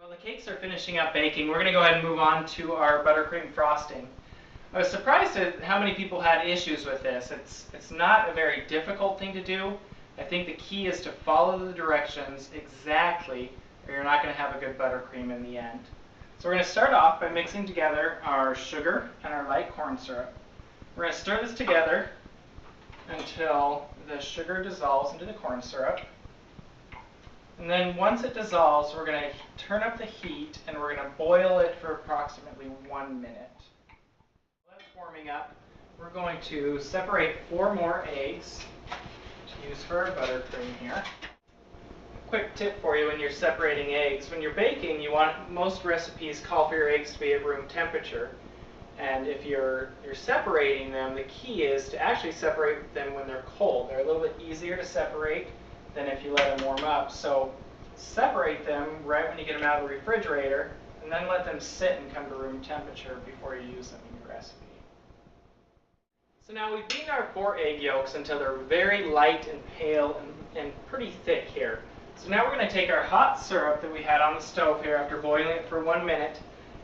Well, the cakes are finishing up baking. We're going to go ahead and move on to our buttercream frosting. I was surprised at how many people had issues with this. It's not a very difficult thing to do. I think the key is to follow the directions exactly, or you're not going to have a good buttercream in the end. So we're going to start off by mixing together our sugar and our light corn syrup. We're going to stir this together until the sugar dissolves into the corn syrup. And then once it dissolves, we're going to turn up the heat and we're going to boil it for approximately 1 minute. While that's warming up, we're going to separate 4 more eggs to use for our buttercream here. Quick tip for you when you're separating eggs. When you're baking, most recipes call for your eggs to be at room temperature. And if you're separating them, the key is to actually separate them when they're cold. They're a little bit easier to separate than if you let them warm up. So separate them right when you get them out of the refrigerator, and then let them sit and come to room temperature before you use them in your recipe. So now we've beaten our 4 egg yolks until they're very light and pale and pretty thick here. So now we're going to take our hot syrup that we had on the stove here after boiling it for 1 minute.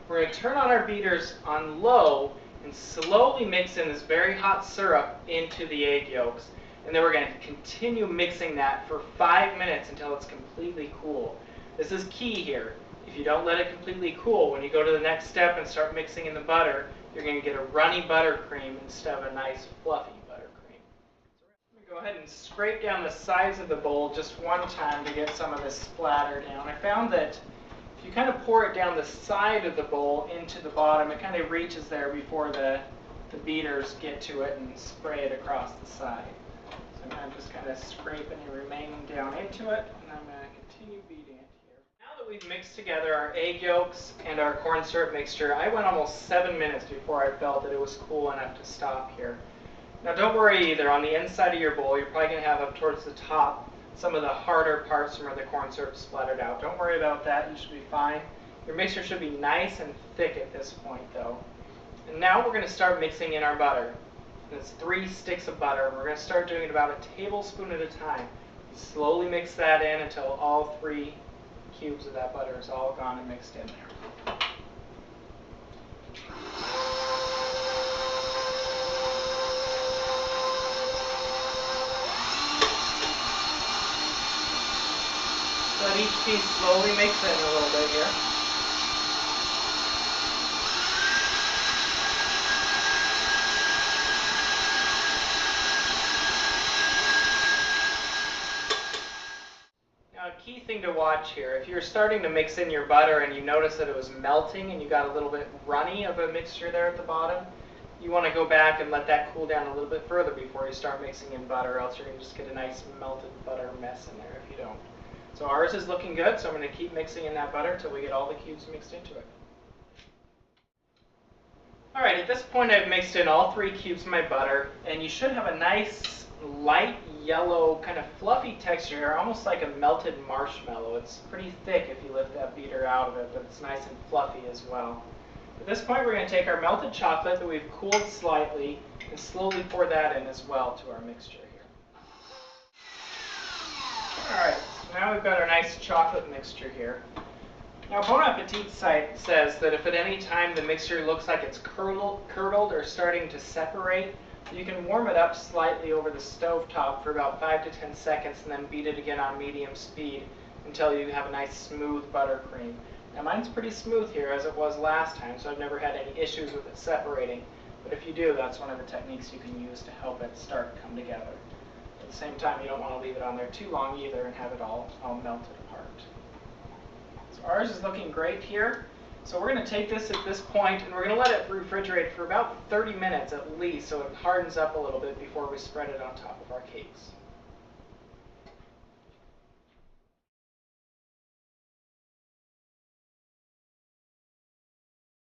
We're going to turn on our beaters on low and slowly mix in this very hot syrup into the egg yolks. And then we're going to continue mixing that for 5 minutes until it's completely cool. This is key here. If you don't let it completely cool, when you go to the next step and start mixing in the butter, you're going to get a runny buttercream instead of a nice fluffy buttercream. So I'm going to go ahead and scrape down the sides of the bowl just one time to get some of this splatter down. I found that if you kind of pour it down the side of the bowl into the bottom, it kind of reaches there before the beaters get to it and spray it across the side. So I'm just kind of scraping the remaining down into it, and I'm going to continue beating it here. Now that we've mixed together our egg yolks and our corn syrup mixture, I went almost 7 minutes before I felt that it was cool enough to stop here. Now don't worry either, on the inside of your bowl, you're probably going to have up towards the top some of the harder parts from where the corn syrup splattered out. Don't worry about that, you should be fine. Your mixture should be nice and thick at this point though. And now we're going to start mixing in our butter. It's 3 sticks of butter. We're going to start doing it about a tablespoon at a time. Slowly mix that in until all 3 cubes of that butter is all gone and mixed in there. Let each piece slowly mix in a little bit here. Now a key thing to watch here, if you're starting to mix in your butter and you notice that it was melting and you got a little bit runny of a mixture there at the bottom, you want to go back and let that cool down a little bit further before you start mixing in butter, else you're going to just get a nice melted butter mess in there if you don't. So ours is looking good, so I'm going to keep mixing in that butter until we get all the cubes mixed into it. Alright, at this point I've mixed in all 3 cubes of my butter, and you should have a nice light yellow kind of fluffy texture here, almost like a melted marshmallow. It's pretty thick if you lift that beater out of it, but it's nice and fluffy as well. At this point we're going to take our melted chocolate that we've cooled slightly and slowly pour that in as well to our mixture here. Alright. Now we've got our nice chocolate mixture here. Now Bon Appetit site says that if at any time the mixture looks like it's curdled or starting to separate, you can warm it up slightly over the stove top for about 5 to 10 seconds and then beat it again on medium speed until you have a nice smooth buttercream. Now mine's pretty smooth here as it was last time, so I've never had any issues with it separating. But if you do, that's one of the techniques you can use to help it start to come together. At the same time, you don't want to leave it on there too long either and have it all melted apart. So ours is looking great here. So we're going to take this at this point and we're going to let it refrigerate for about 30 minutes at least so it hardens up a little bit before we spread it on top of our cakes.